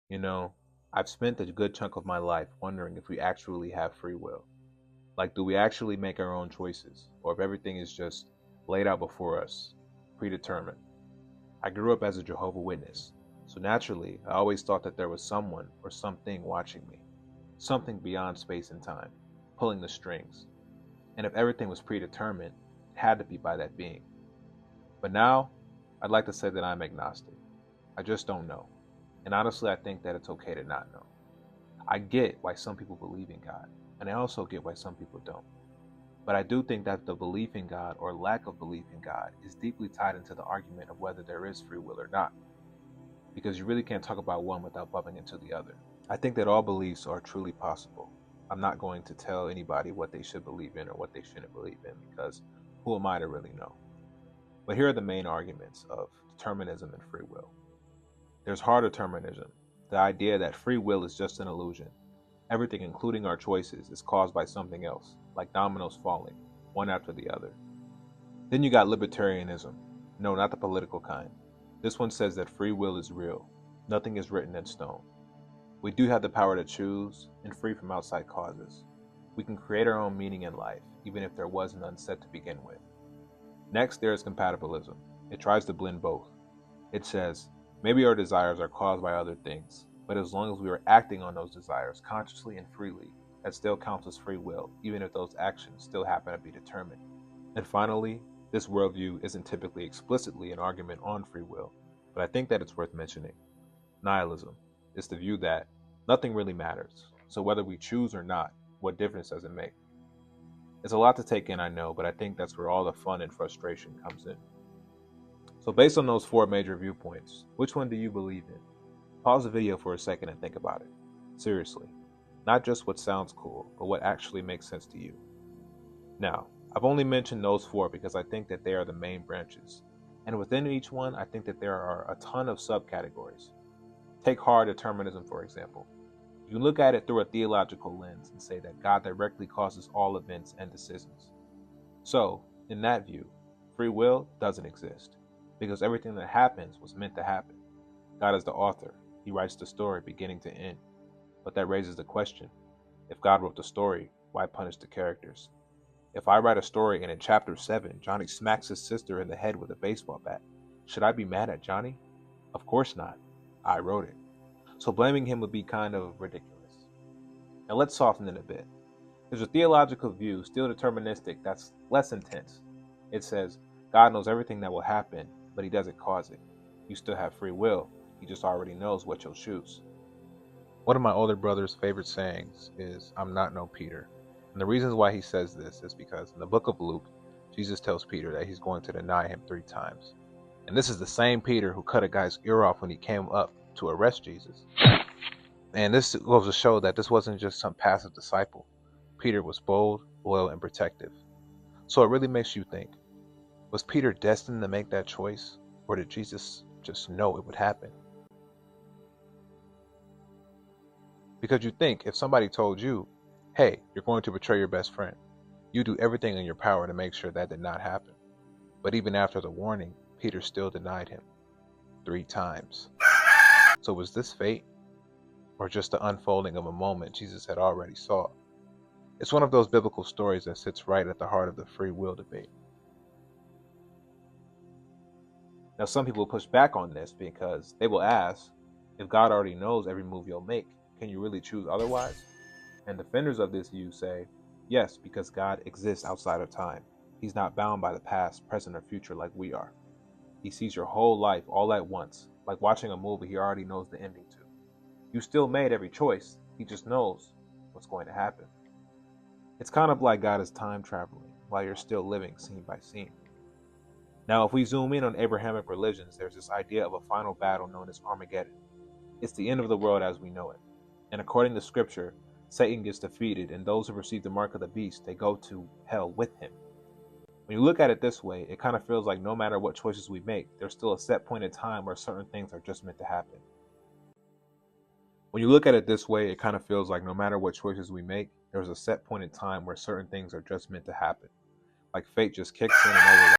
You know, I've spent a good chunk of my life wondering if we actually have free will. Like, do we actually make our own choices? Or if everything is just laid out before us, predetermined? I grew up as a Jehovah Witness, so naturally, I always thought that there was someone or something watching me, something beyond space and time, pulling the strings. And if everything was predetermined, it had to be by that being. But now, I'd like to say that I'm agnostic. I just don't know. And honestly, I think that it's okay to not know. I get why some people believe in God, and I also get why some people don't. But I do think that the belief in God or lack of belief in God is deeply tied into the argument of whether there is free will or not, because you really can't talk about one without bumping into the other. I think that all beliefs are truly possible. I'm not going to tell anybody what they should believe in or what they shouldn't believe in, because who am I to really know? But here are the main arguments of determinism and free will. There's hard determinism, the idea that free will is just an illusion. Everything, including our choices, is caused by something else, like dominoes falling, one after the other. Then you got libertarianism. No, not the political kind. This one says that free will is real. Nothing is written in stone. We do have the power to choose and free from outside causes. We can create our own meaning in life, even if there was none set to begin with. Next, there is compatibilism. It tries to blend both. It says, maybe our desires are caused by other things, but as long as we are acting on those desires consciously and freely, that still counts as free will, even if those actions still happen to be determined. And finally, this worldview isn't typically explicitly an argument on free will, but I think that it's worth mentioning. Nihilism is the view that nothing really matters, so whether we choose or not, what difference does it make? It's a lot to take in, I know, but I think that's where all the fun and frustration comes in. So, based on those four major viewpoints, which one do you believe in? Pause the video for a second and think about it. Seriously. Not just what sounds cool, but what actually makes sense to you. Now, I've only mentioned those four because I think that they are the main branches. And within each one, I think that there are a ton of subcategories. Take hard determinism, for example. You can look at it through a theological lens and say that God directly causes all events and decisions. So, in that view, free will doesn't exist, because everything that happens was meant to happen. God is the author. He writes the story beginning to end. But that raises the question, if God wrote the story, why punish the characters? If I write a story and in chapter 7, Johnny smacks his sister in the head with a baseball bat, should I be mad at Johnny? Of course not. I wrote it. So blaming him would be kind of ridiculous. Now let's soften it a bit. There's a theological view, still deterministic, that's less intense. It says, God knows everything that will happen, but he doesn't cause it. You still have free will. He just already knows what you'll choose. One of my older brother's favorite sayings is, I'm not no Peter. And the reasons why he says this is because in the book of Luke, Jesus tells Peter that he's going to deny him 3 times. And this is the same Peter who cut a guy's ear off when he came up to arrest Jesus. And this goes to show that this wasn't just some passive disciple. Peter was bold, loyal, and protective. So it really makes you think, was Peter destined to make that choice? Or did Jesus just know it would happen? Because you think if somebody told you, hey, you're going to betray your best friend, you do everything in your power to make sure that did not happen. But even after the warning, Peter still denied him 3 times. So was this fate? Or just the unfolding of a moment Jesus had already saw? It's one of those biblical stories that sits right at the heart of the free will debate. Now, some people push back on this because they will ask, if God already knows every move you'll make, can you really choose otherwise? And defenders of this view say, yes, because God exists outside of time. He's not bound by the past, present, or future like we are. He sees your whole life all at once, like watching a movie he already knows the ending to. You still made every choice, he just knows what's going to happen. It's kind of like God is time traveling while you're still living scene by scene. Now, if we zoom in on Abrahamic religions, there's this idea of a final battle known as Armageddon. It's the end of the world as we know it. And according to scripture, Satan gets defeated, and those who receive the mark of the beast, they go to hell with him. When you look at it this way, it kind of feels like no matter what choices we make, there's still a set point in time where certain things are just meant to happen. When you look at it this way, it kind of feels like no matter what choices we make, there's a set point in time where certain things are just meant to happen. Like fate just kicks in and over.